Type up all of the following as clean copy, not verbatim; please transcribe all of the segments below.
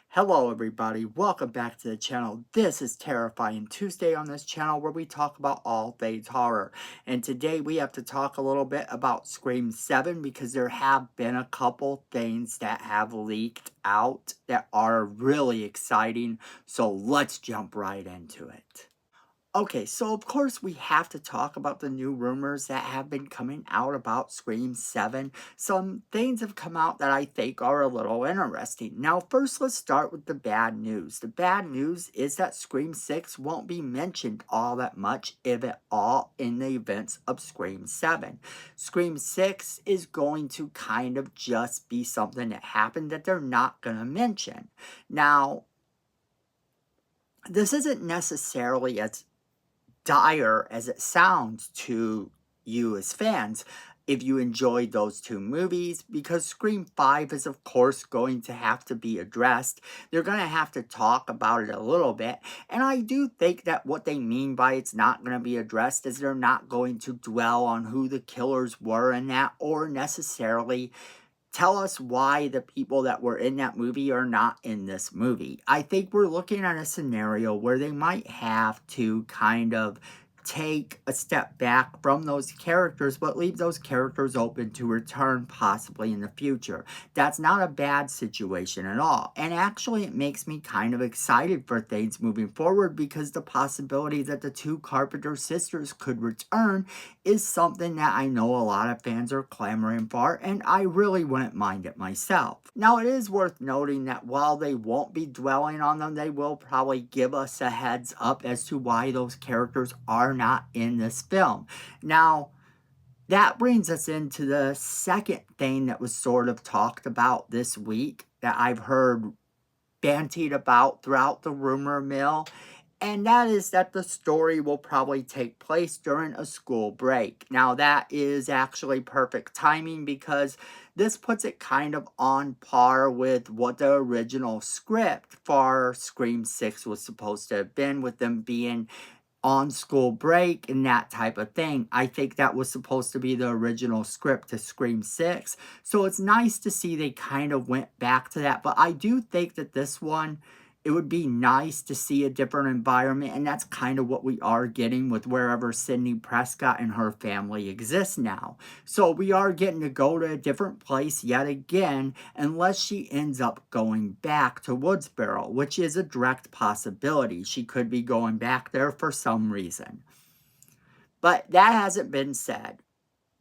Hello everybody, welcome back to the channel. This is Terrifying Tuesday on this channel where we talk about all things horror. And today we have to talk a little bit about Scream 7 because there have been a couple things that have leaked out that are really exciting. So let's jump right into it. Okay, so of course we have to talk about the new rumors that have been coming out about Scream 7. Some things have come out that I think are a little interesting. Now, first let's start with the bad news. The bad news is that Scream 6 won't be mentioned all that much, if at all, in the events of Scream 7. Scream 6 is going to kind of just be something that happened that they're not going to mention. Now, this isn't necessarily as dire as it sounds to you as fans if you enjoyed those two movies, because Scream 5 is of course going to have to be addressed. They're going to have to talk about it a little bit, and I do think that what they mean by it's not going to be addressed is they're not going to dwell on who the killers were in that, or necessarily tell us why the people that were in that movie are not in this movie. I think we're looking at a scenario where they might have to kind of take a step back from those characters, but leave those characters open to return possibly in the future. That's not a bad situation at all. And actually, it makes me kind of excited for things moving forward, because the possibility that the two Carpenter sisters could return is something that I know a lot of fans are clamoring for, and I really wouldn't mind it myself. Now, it is worth noting that while they won't be dwelling on them, they will probably give us a heads up as to why those characters are not in this film. Now, that brings us into the second thing that was sort of talked about this week that I've heard bantied about throughout the rumor mill, and that is that the story will probably take place during a school break. Now, that is actually perfect timing, because this puts it kind of on par with what the original script for Scream 6 was supposed to have been, with them being on school break and that type of thing. I think that was supposed to be the original script to Scream 6. So it's nice to see they kind of went back to that. But I do think that this one, it would be nice to see a different environment. And that's kind of what we are getting with wherever Sydney Prescott and her family exists now. So we are getting to go to a different place yet again, unless she ends up going back to Woodsboro, which is a direct possibility. She could be going back there for some reason. But that hasn't been said.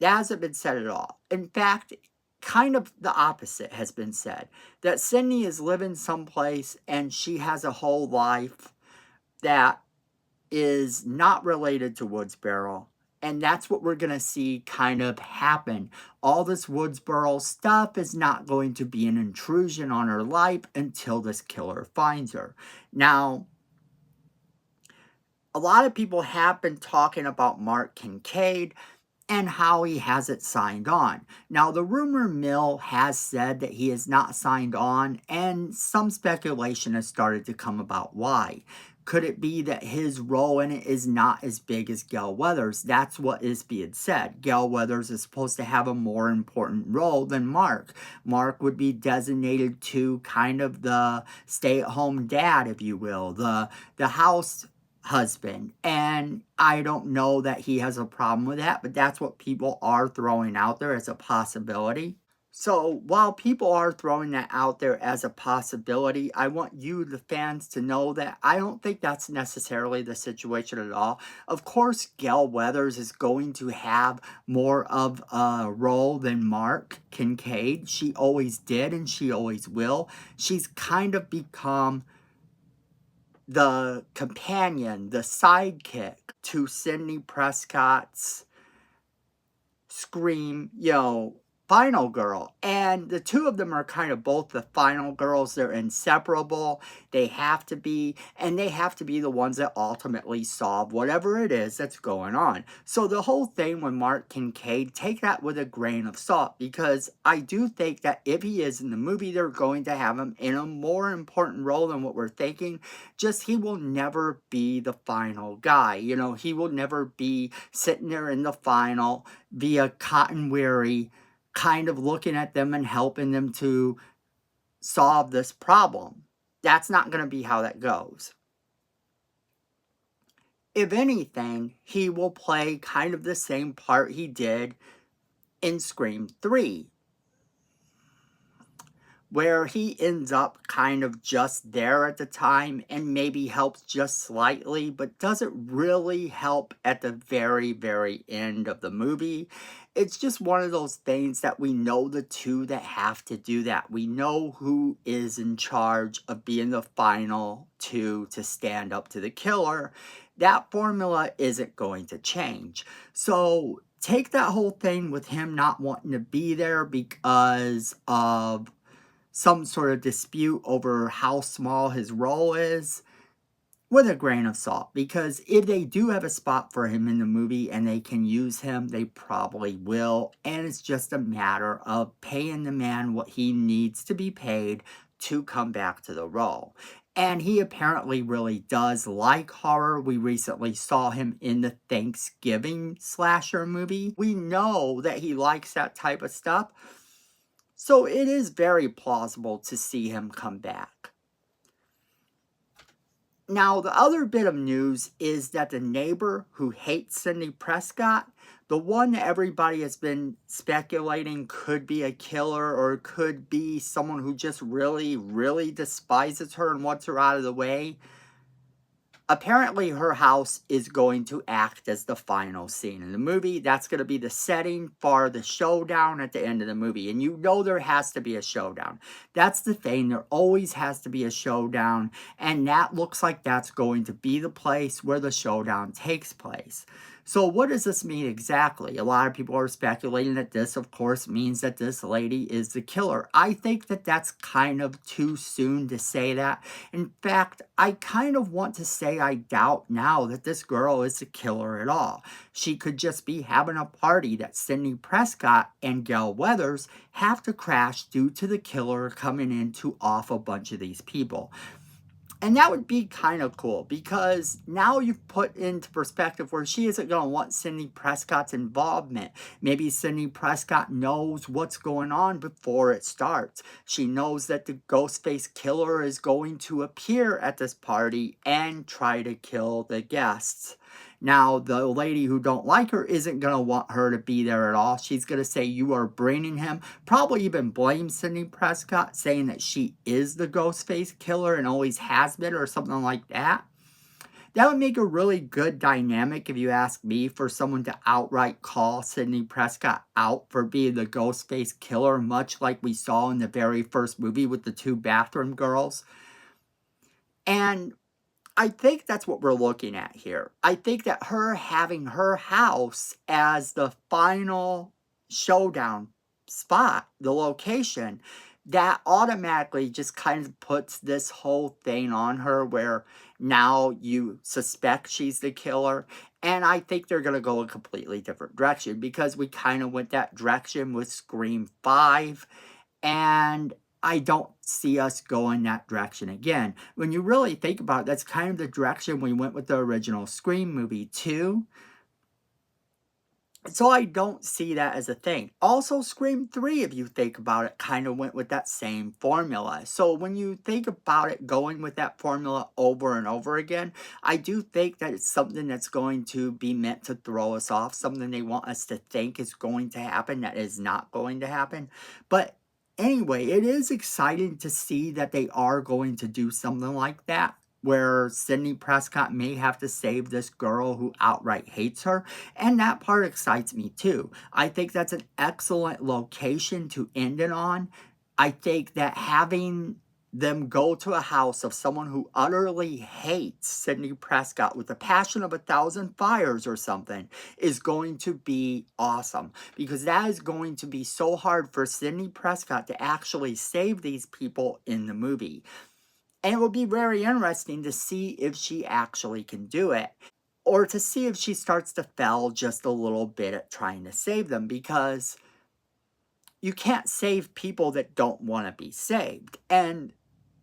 That hasn't been said at all. In fact, kind of the opposite has been said. That Sydney is living someplace and she has a whole life that is not related to Woodsboro. And that's what we're going to see kind of happen. All this Woodsboro stuff is not going to be an intrusion on her life until this killer finds her. Now, a lot of people have been talking about Mark Kincaid and how he hasn't signed on. Now, the rumor mill has said that he has not signed on, and some speculation has started to come about why. Could it be that his role in it is not as big as Gail Weathers? That's what is being said. Gail Weathers is supposed to have a more important role than Mark. Mark would be designated to kind of the stay-at-home dad, if you will, the house husband. And I don't know that he has a problem with that, but that's what people are throwing out there as a possibility. So while people are throwing that out there as a possibility, I want you, the fans, to know that I don't think that's necessarily the situation at all. Of course, Gail Weathers is going to have more of a role than Mark Kincaid. She always did, and she always will. She's kind of become the companion, the sidekick to Sydney Prescott's Scream, final girl. And the two of them are kind of both the final girls. They're inseparable. They have to be, and they have to be the ones that ultimately solve whatever it is that's going on. So the whole thing with Mark Kincaid, take that with a grain of salt, because I do think that if he is in the movie, they're going to have him in a more important role than what we're thinking. Just, he will never be the final guy. He will never be sitting there in the final via cotton weary, kind of looking at them and helping them to solve this problem. That's not going to be how that goes. If anything, he will play kind of the same part he did in Scream 3, where he ends up kind of just there at the time and maybe helps just slightly, but doesn't really help at the very, very end of the movie. It's just one of those things that we know the two that have to do that. We know who is in charge of being the final two to stand up to the killer. That formula isn't going to change. So take that whole thing with him not wanting to be there because of some sort of dispute over how small his role is with a grain of salt, because if they do have a spot for him in the movie and they can use him, they probably will, and it's just a matter of paying the man what he needs to be paid to come back to the role. And he apparently really does like horror. We recently saw him in the Thanksgiving slasher movie. We know that he likes that type of stuff, so it is very plausible to see him come back. Now, the other bit of news is that the neighbor who hates Sidney Prescott, the one that everybody has been speculating could be a killer or could be someone who just really, really despises her and wants her out of the way, apparently her house is going to act as the final scene in the movie. That's going to be the setting for the showdown at the end of the movie. And you know there has to be a showdown. That's the thing. There always has to be a showdown. And that looks like that's going to be the place where the showdown takes place. So what does this mean exactly? A lot of people are speculating that this, of course, means that this lady is the killer. I think that that's kind of too soon to say that. In fact, I kind of want to say I doubt now that this girl is the killer at all. She could just be having a party that Sidney Prescott and Gail Weathers have to crash due to the killer coming in to off a bunch of these people. And that would be kind of cool, because now you've put into perspective where she isn't going to want Sidney Prescott's involvement. Maybe Sidney Prescott knows what's going on before it starts. She knows that the Ghostface killer is going to appear at this party and try to kill the guests. Now, the lady who don't like her isn't going to want her to be there at all. She's going to say, "You are bringing him." Probably even blame Sidney Prescott, saying that she is the Ghostface killer and always has been, or something like that. That would make a really good dynamic, if you ask me, for someone to outright call Sidney Prescott out for being the Ghostface killer, much like we saw in the very first movie with the two bathroom girls. And I think that's what we're looking at here. I think that her having her house as the final showdown spot, the location, that automatically just kind of puts this whole thing on her where now you suspect she's the killer. And I think they're going to go a completely different direction, because we kind of went that direction with Scream 5. And I don't see us going that direction again. When you really think about it, that's kind of the direction we went with the original Scream movie too. So I don't see that as a thing. Also, Scream 3, if you think about it, kind of went with that same formula. So when you think about it going with that formula over and over again, I do think that it's something that's going to be meant to throw us off, something they want us to think is going to happen that is not going to happen. But anyway, it is exciting to see that they are going to do something like that, where Sidney Prescott may have to save this girl who outright hates her. And that part excites me too. I think that's an excellent location to end it on. I think that having them go to a house of someone who utterly hates Sidney Prescott with the passion of 1,000 fires or something is going to be awesome, because that is going to be so hard for Sidney Prescott to actually save these people in the movie. And it will be very interesting to see if she actually can do it, or to see if she starts to fail just a little bit at trying to save them, because you can't save people that don't want to be saved. And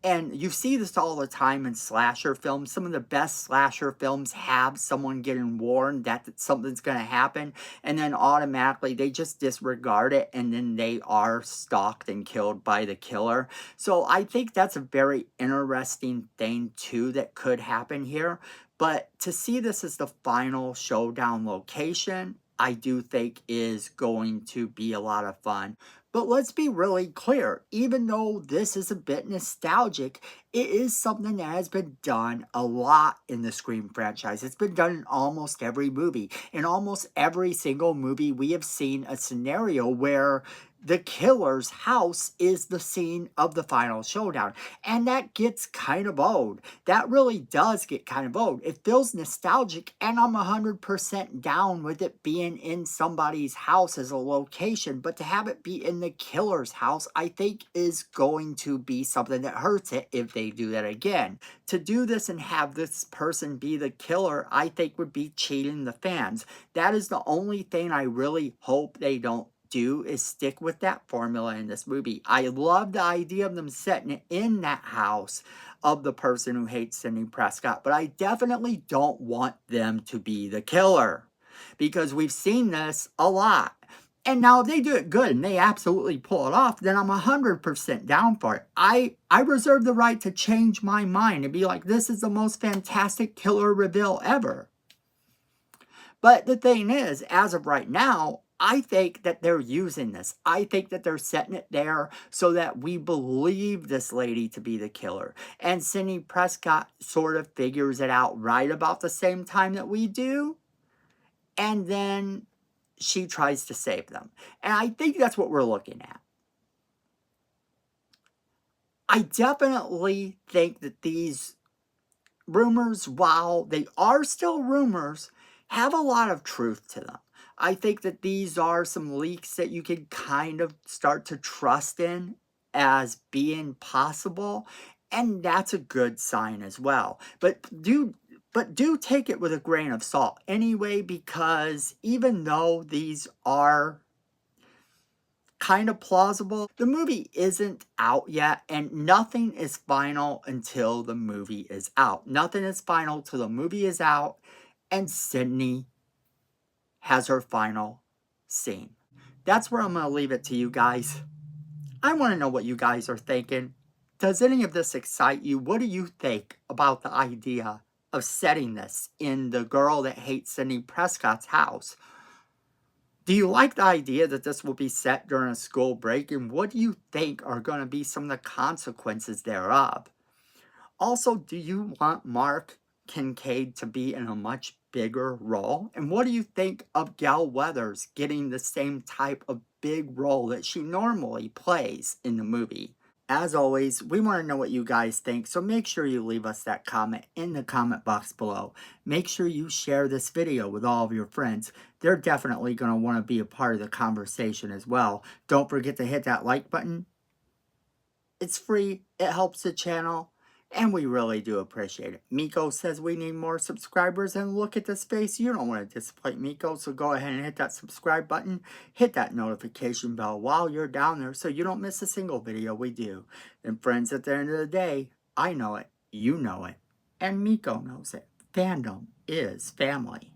And you see this all the time in slasher films. Some of the best slasher films have someone getting warned that something's going to happen, and then automatically they just disregard it, and then they are stalked and killed by the killer. So I think that's a very interesting thing, too, that could happen here. But to see this as the final showdown location, I do think is going to be a lot of fun. But let's be really clear, even though this is a bit nostalgic, it is something that has been done a lot in the Scream franchise. It's been done in almost every movie. In almost every single movie, we have seen a scenario where the killer's house is the scene of the final showdown. And that gets kind of old. That really does get kind of old. It feels nostalgic, and I'm 100% down with it being in somebody's house as a location, but to have it be in the killer's house, I think is going to be something that hurts it if they do that again. To do this and have this person be the killer, I think would be cheating the fans. That is the only thing I really hope they don't do, is stick with that formula in this movie. I love the idea of them setting it in that house of the person who hates Sidney Prescott, but I definitely don't want them to be the killer, because we've seen this a lot. And now if they do it good and they absolutely pull it off, then I'm 100% down for it. I reserve the right to change my mind and be like, this is the most fantastic killer reveal ever. But the thing is, as of right now, I think that they're using this. I think that they're setting it there so that we believe this lady to be the killer. And Sidney Prescott sort of figures it out right about the same time that we do. And then she tries to save them. And I think that's what we're looking at. I definitely think that these rumors, while they are still rumors, have a lot of truth to them. I think that these are some leaks that you can kind of start to trust in as being possible, and that's a good sign as well. But do take it with a grain of salt anyway, because even though these are kind of plausible, the movie isn't out yet, and nothing is final until the movie is out. Nothing is final till the movie is out and Sydney has her final scene. That's where I'm going to leave it to you guys. I want to know what you guys are thinking. Does any of this excite you? What do you think about the idea of setting this in the girl that hates Sidney Prescott's house? Do you like the idea that this will be set during a school break? And what do you think are going to be some of the consequences thereof? Also, do you want Mark Kincaid to be in a much bigger role? And what do you think of Gal Weathers getting the same type of big role that she normally plays in the movie? As always, we want to know what you guys think, so make sure you leave us that comment in the comment box below. Make sure you share this video with all of your friends. They're definitely going to want to be a part of the conversation as well. Don't forget to hit that like button. It's free, it helps the channel, and we really do appreciate it. Miko says we need more subscribers, and look at this face. You don't want to disappoint Miko, so go ahead and hit that subscribe button. Hit that notification bell while you're down there so you don't miss a single video we do. And friends, at the end of the day, I know it, you know it, and Miko knows it. Fandom is family.